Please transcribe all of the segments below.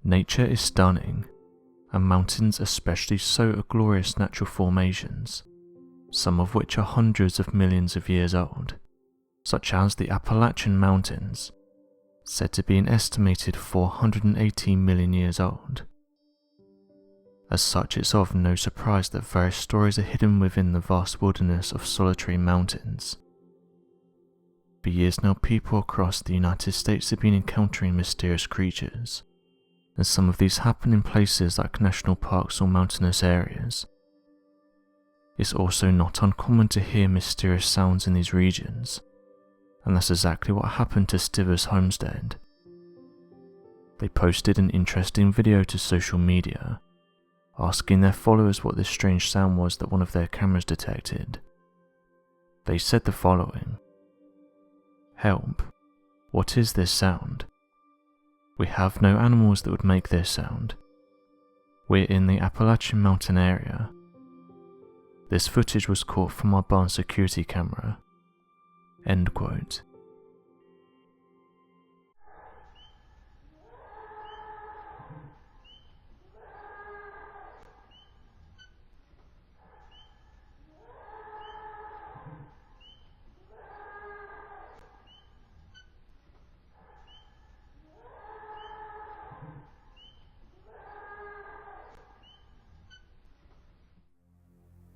Nature is stunning, and mountains especially so are glorious natural formations, some of which are hundreds of millions of years old, such as the Appalachian Mountains, said to be an estimated 418 million years old. As such, it's of no surprise that various stories are hidden within the vast wilderness of solitary mountains. For years now, people across the United States have been encountering mysterious creatures, and some of these happen in places like national parks or mountainous areas. It's also not uncommon to hear mysterious sounds in these regions, and that's exactly what happened to Stiver's homestead. They posted an interesting video to social media, asking their followers what this strange sound was that one of their cameras detected. They said the following: "Help, what is this sound? We have no animals that would make this sound. We're in the Appalachian Mountain area. This footage was caught from our barn security camera." End quote.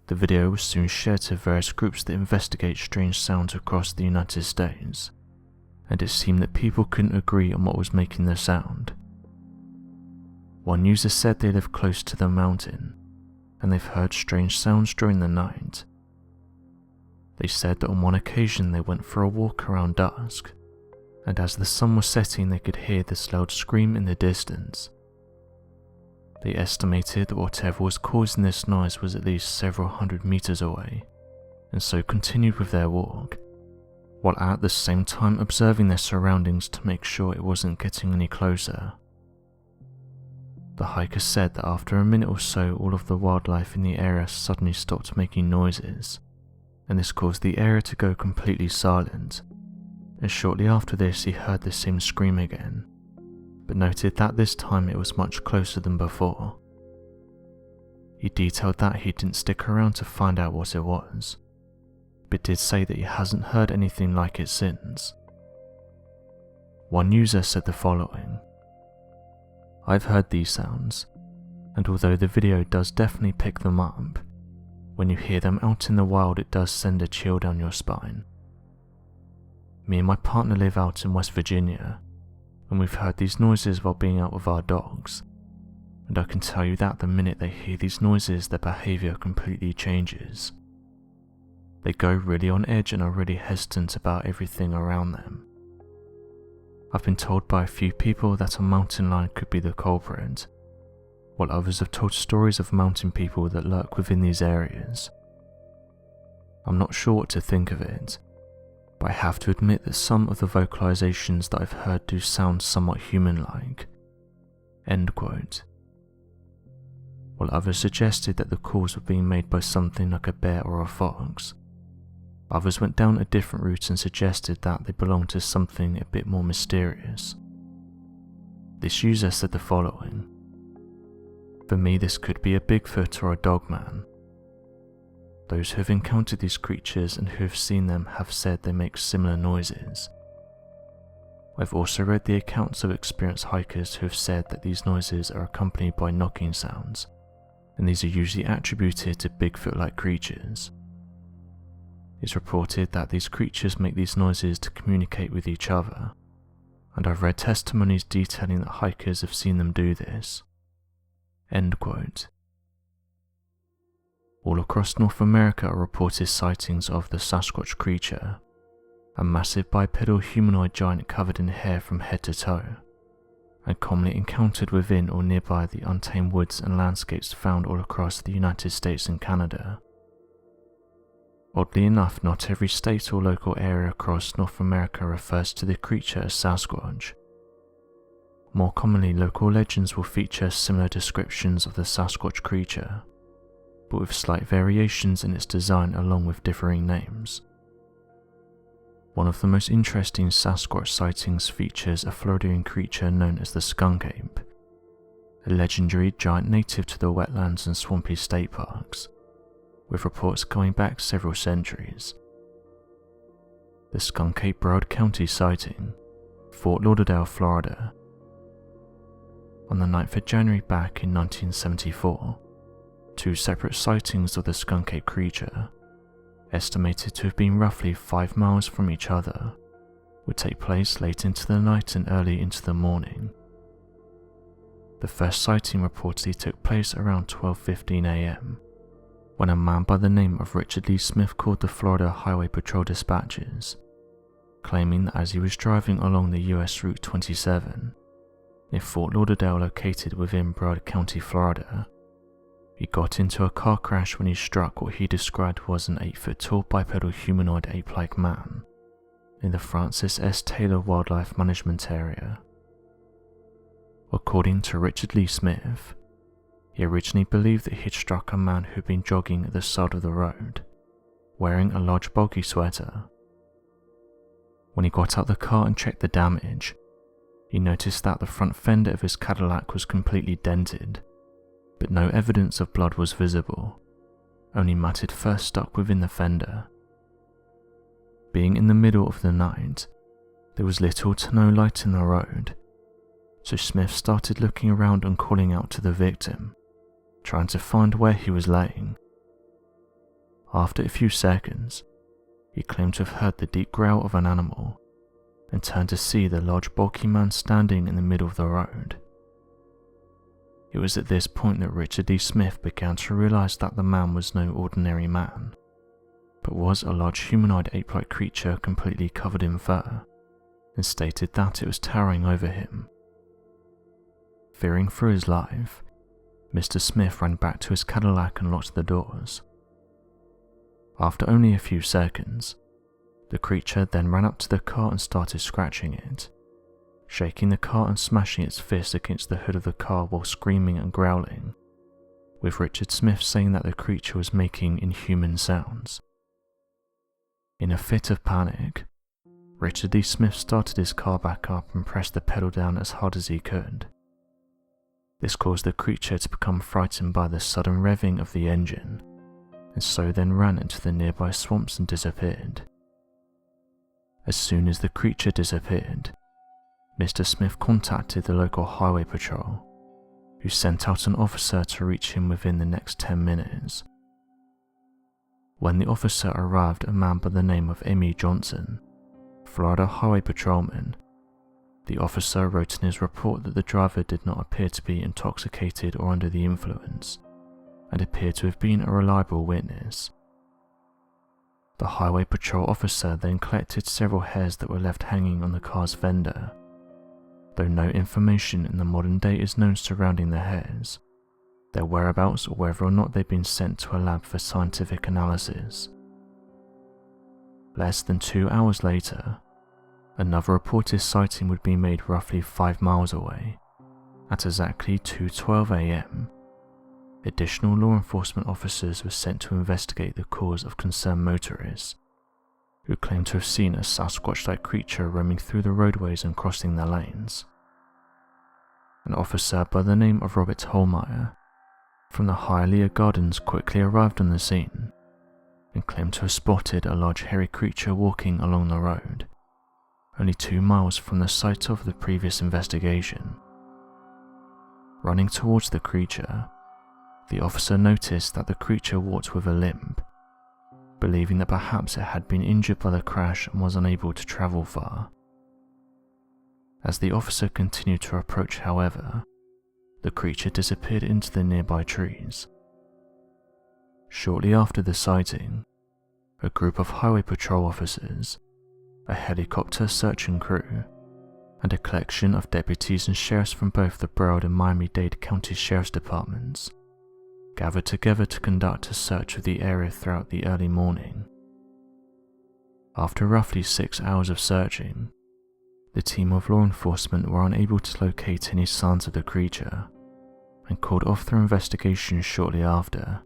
The video was soon shared to various groups that investigate strange sounds across the United States, and it seemed that people couldn't agree on what was making the sound. One user said they live close to the mountain, and they've heard strange sounds during the night. They said that on one occasion they went for a walk around dusk, and as the sun was setting they could hear this loud scream in the distance. They estimated that whatever was causing this noise was at least several hundred meters away, and so continued with their walk, while at the same time observing their surroundings to make sure it wasn't getting any closer. The hiker said that after a minute or so all of the wildlife in the area suddenly stopped making noises, and this caused the area to go completely silent, and shortly after this he heard the same scream again, but noted that this time it was much closer than before. He detailed that he didn't stick around to find out what it was, but did say that he hasn't heard anything like it since. One user said the following: "I've heard these sounds, and although the video does definitely pick them up, when you hear them out in the wild it does send a chill down your spine. Me and my partner live out in West Virginia, and we've heard these noises while being out with our dogs, and I can tell you that the minute they hear these noises their behaviour completely changes. They go really on edge and are really hesitant about everything around them. I've been told by a few people that a mountain lion could be the culprit, while others have told stories of mountain people that lurk within these areas. I'm not sure what to think of it, but I have to admit that some of the vocalizations that I've heard do sound somewhat human-like." End quote. While others suggested that the calls were being made by something like a bear or a fox, others went down a different route and suggested that they belonged to something a bit more mysterious. This user said the following: "For me this could be a Bigfoot or a dogman. Those who have encountered these creatures and who have seen them have said they make similar noises. I've also read the accounts of experienced hikers who have said that these noises are accompanied by knocking sounds, and these are usually attributed to Bigfoot-like creatures. It's reported that these creatures make these noises to communicate with each other, and I've read testimonies detailing that hikers have seen them do this." End quote. All across North America are reported sightings of the Sasquatch creature, a massive bipedal humanoid giant covered in hair from head to toe, and commonly encountered within or nearby the untamed woods and landscapes found all across the United States and Canada. Oddly enough, not every state or local area across North America refers to the creature as Sasquatch. More commonly, local legends will feature similar descriptions of the Sasquatch creature, but with slight variations in its design along with differing names. One of the most interesting Sasquatch sightings features a Floridian creature known as the skunk ape, a legendary giant native to the wetlands and swampy state parks, with reports going back several centuries. The skunk ate Broward County sighting, Fort Lauderdale, Florida. On the 9th of January back in 1974, two separate sightings of the skunk ape creature, estimated to have been roughly 5 miles from each other, would take place late into the night and early into the morning. The first sighting reportedly took place around 12:15 a.m. when a man by the name of Richard Lee Smith called the Florida Highway Patrol dispatchers, claiming that as he was driving along the US Route 27, near Fort Lauderdale located within Broward County, Florida, he got into a car crash when he struck what he described was an 8-foot-tall bipedal humanoid ape-like man in the Francis S. Taylor Wildlife Management Area. According to Richard Lee Smith, he originally believed that he had struck a man who had been jogging at the side of the road, wearing a large bulky sweater. When he got out the car and checked the damage, he noticed that the front fender of his Cadillac was completely dented, but no evidence of blood was visible, only matted fur stuck within the fender. Being in the middle of the night, there was little to no light in the road, so Smith started looking around and calling out to the victim, trying to find where he was laying. After a few seconds, he claimed to have heard the deep growl of an animal and turned to see the large bulky man standing in the middle of the road. It was at this point that Richard D. Smith began to realize that the man was no ordinary man, but was a large humanoid ape-like creature completely covered in fur, and stated that it was towering over him. Fearing for his life, Mr. Smith ran back to his Cadillac and locked the doors. After only a few seconds, the creature then ran up to the car and started scratching it, shaking the car and smashing its fist against the hood of the car while screaming and growling, with Richard Smith saying that the creature was making inhuman sounds. In a fit of panic, Richard D. Smith started his car back up and pressed the pedal down as hard as he could. This caused the creature to become frightened by the sudden revving of the engine, and so then ran into the nearby swamps and disappeared. As soon as the creature disappeared, Mr. Smith contacted the local highway patrol, who sent out an officer to reach him within the next 10 minutes. When the officer arrived, a man by the name of M.E. Johnson, Florida highway patrolman, the officer wrote in his report that the driver did not appear to be intoxicated or under the influence, and appeared to have been a reliable witness. The highway patrol officer then collected several hairs that were left hanging on the car's fender, though no information in the modern day is known surrounding the hairs, their whereabouts, or whether or not they've been sent to a lab for scientific analysis. Less than 2 hours later, another reported sighting would be made roughly 5 miles away. At exactly 2:12 a.m., additional law enforcement officers were sent to investigate the cause of concerned motorists, who claimed to have seen a Sasquatch-like creature roaming through the roadways and crossing the lanes. An officer by the name of Robert Holmeyer from the Hialeah Gardens quickly arrived on the scene and claimed to have spotted a large hairy creature walking along the road, only 2 miles from the site of the previous investigation. Running towards the creature, the officer noticed that the creature walked with a limp, believing that perhaps it had been injured by the crash and was unable to travel far. As the officer continued to approach, however, the creature disappeared into the nearby trees. Shortly after the sighting, a group of highway patrol officers, a helicopter search and crew, and a collection of deputies and sheriffs from both the Broward and Miami-Dade County Sheriff's Departments gathered together to conduct a search of the area throughout the early morning. After roughly 6 hours of searching, the team of law enforcement were unable to locate any signs of the creature and called off their investigation shortly after.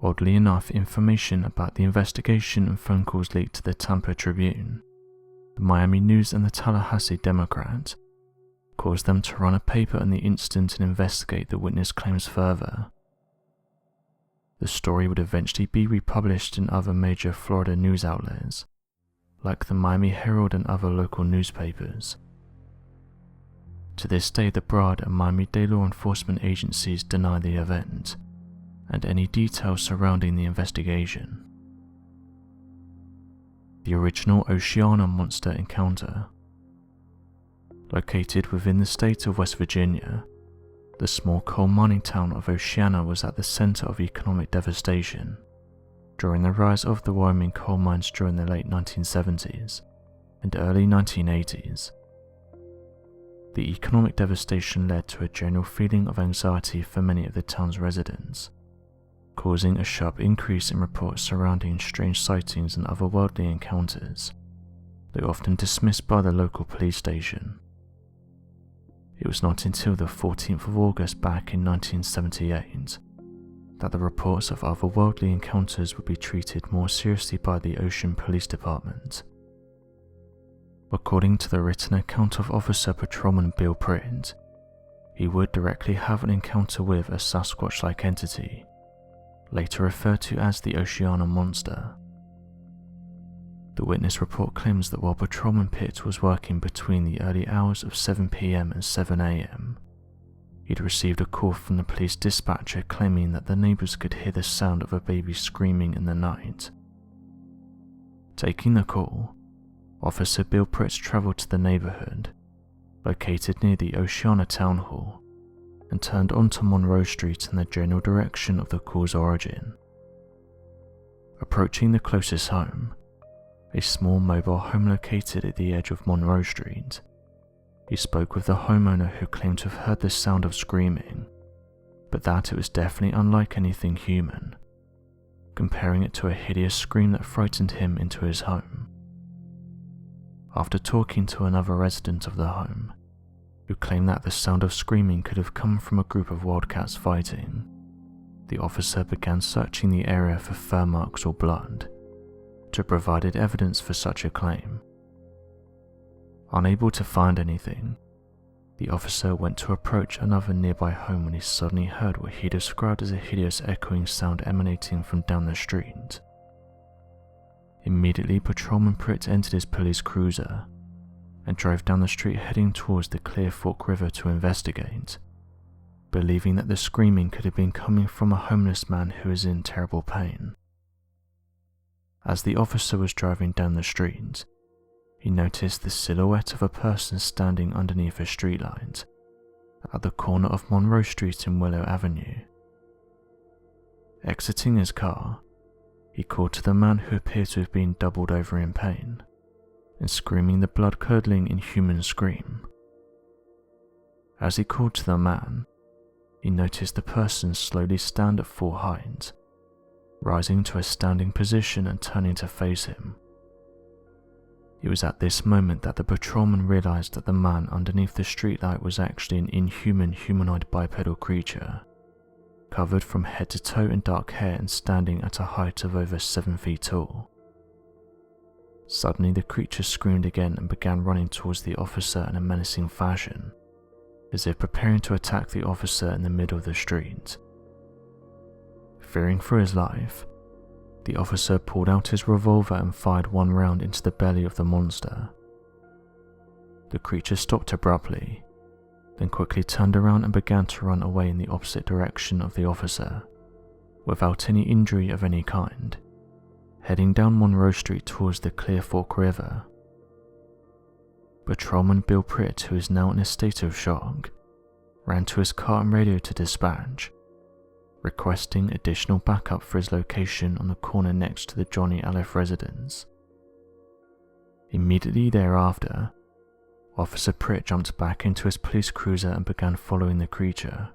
Oddly enough, information about the investigation and phone calls leaked to the Tampa Tribune, the Miami News and the Tallahassee Democrat, caused them to run a paper on the incident and investigate the witness claims further. The story would eventually be republished in other major Florida news outlets, like the Miami Herald and other local newspapers. To this day, the Broward and Miami-Dade law enforcement agencies deny the event and any details surrounding the investigation. The original Oceana monster encounter. Located within the state of West Virginia, the small coal mining town of Oceana was at the center of economic devastation during the rise of the Wyoming coal mines during the late 1970s and early 1980s. The economic devastation led to a general feeling of anxiety for many of the town's residents, causing a sharp increase in reports surrounding strange sightings and otherworldly encounters, though often dismissed by the local police station. It was not until the 14th of August back in 1978 that the reports of otherworldly encounters would be treated more seriously by the Ocean Police Department. According to the written account of Officer Patrolman Bill Pritt, he would directly have an encounter with a Sasquatch-like entity, later referred to as the Oceana Monster. The witness report claims that while Patrolman Pitt was working between the early hours of 7 PM and 7 AM, he'd received a call from the police dispatcher claiming that the neighbors could hear the sound of a baby screaming in the night. Taking the call, Officer Bill Pritt traveled to the neighborhood, located near the Oceana Town Hall, and turned onto Monroe Street in the general direction of the call's origin. Approaching the closest home, a small mobile home located at the edge of Monroe Street, he spoke with the homeowner who claimed to have heard the sound of screaming, but that it was definitely unlike anything human, comparing it to a hideous scream that frightened him into his home. After talking to another resident of the home, who claimed that the sound of screaming could have come from a group of wildcats fighting, the officer began searching the area for fur marks or blood to provide evidence for such a claim. Unable to find anything, the officer went to approach another nearby home when he suddenly heard what he described as a hideous echoing sound emanating from down the street. Immediately, Patrolman Pritt entered his police cruiser and drove down the street heading towards the Clear Fork River to investigate, believing that the screaming could have been coming from a homeless man who was in terrible pain. As the officer was driving down the street, he noticed the silhouette of a person standing underneath a streetlight at the corner of Monroe Street and Willow Avenue. Exiting his car, he called to the man who appeared to have been doubled over in pain and screaming the blood-curdling inhuman scream. As he called to the man, he noticed the person slowly stand at full height, rising to a standing position and turning to face him. It was at this moment that the patrolman realized that the man underneath the streetlight was actually an inhuman humanoid bipedal creature, covered from head to toe in dark hair and standing at a height of over 7 feet tall. Suddenly the creature screamed again and began running towards the officer in a menacing fashion, as if preparing to attack the officer in the middle of the street. Fearing for his life, the officer pulled out his revolver and fired one round into the belly of the monster. The creature stopped abruptly, then quickly turned around and began to run away in the opposite direction of the officer, without any injury of any kind, heading down Monroe Street towards the Clear Fork River. Patrolman Bill Pritt, who is now in a state of shock, ran to his car and radioed to dispatch, requesting additional backup for his location on the corner next to the Johnny Aleph residence. Immediately thereafter, Officer Pritt jumped back into his police cruiser and began following the creature,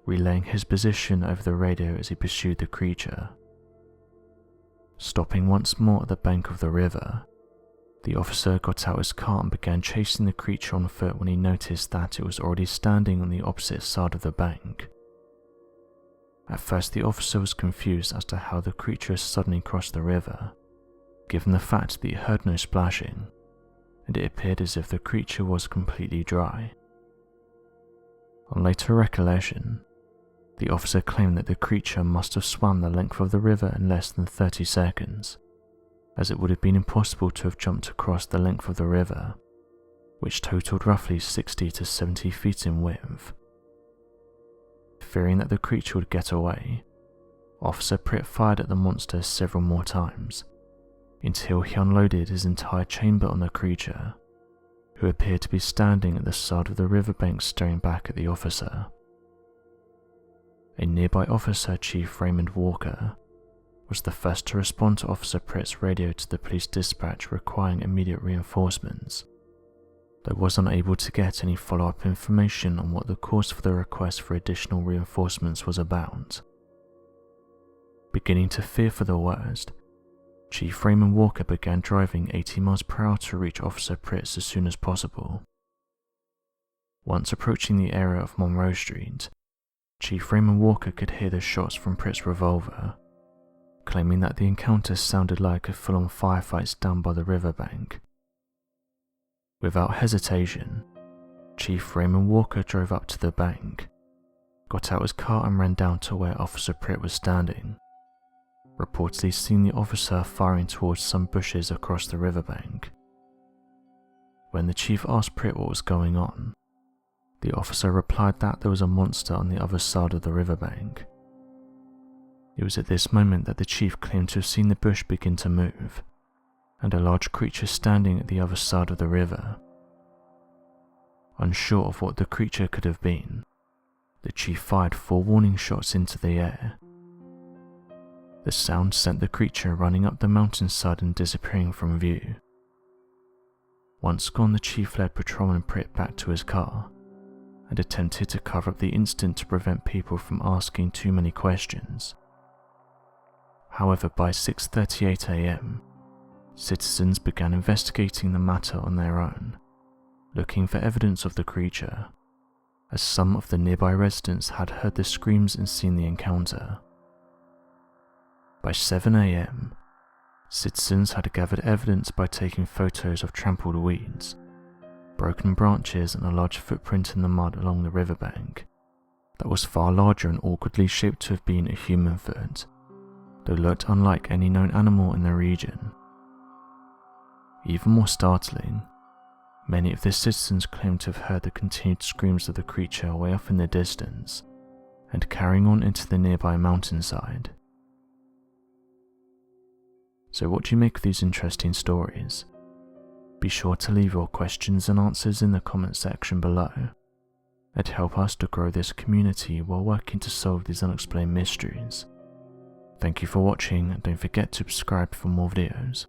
relaying his position over the radio as he pursued the creature. Stopping once more at the bank of the river, the officer got out his car and began chasing the creature on foot when he noticed that it was already standing on the opposite side of the bank. At first, the officer was confused as to how the creature suddenly crossed the river, given the fact that he heard no splashing, and it appeared as if the creature was completely dry. On later recollection, the officer claimed that the creature must have swam the length of the river in less than 30 seconds, as it would have been impossible to have jumped across the length of the river, which totaled roughly 60 to 70 feet in width. Fearing that the creature would get away, Officer Pritt fired at the monster several more times, until he unloaded his entire chamber on the creature, who appeared to be standing at the side of the riverbank staring back at the officer. A nearby officer, Chief Raymond Walker, was the first to respond to Officer Pritt's radio to the police dispatch requiring immediate reinforcements, though was unable to get any follow-up information on what the cause for the request for additional reinforcements was about. Beginning to fear for the worst, Chief Raymond Walker began driving 80 miles per hour to reach Officer Pritt as soon as possible. Once approaching the area of Monroe Street, Chief Raymond Walker could hear the shots from Pritt's revolver, claiming that the encounter sounded like a full-on firefight down by the riverbank. Without hesitation, Chief Raymond Walker drove up to the bank, got out his car and ran down to where Officer Pritt was standing, reportedly seeing the officer firing towards some bushes across the riverbank. When the chief asked Pritt what was going on, the officer replied that there was a monster on the other side of the riverbank. It was at this moment that the chief claimed to have seen the bush begin to move, and a large creature standing at the other side of the river. Unsure of what the creature could have been, the chief fired 4 warning shots into the air. The sound sent the creature running up the mountainside and disappearing from view. Once gone, the chief led Patrolman Pritt back to his car and attempted to cover up the incident to prevent people from asking too many questions. However, by 6:38 a.m., citizens began investigating the matter on their own, looking for evidence of the creature, as some of the nearby residents had heard the screams and seen the encounter. By 7 a.m., citizens had gathered evidence by taking photos of trampled weeds, broken branches and a large footprint in the mud along the riverbank that was far larger and awkwardly shaped to have been a human foot, though looked unlike any known animal in the region. Even more startling, many of the citizens claimed to have heard the continued screams of the creature way off in the distance and carrying on into the nearby mountainside. So what do you make of these interesting stories? Be sure to leave your questions and answers in the comment section below. It'd help us to grow this community while working to solve these unexplained mysteries. Thank you for watching, and don't forget to subscribe for more videos.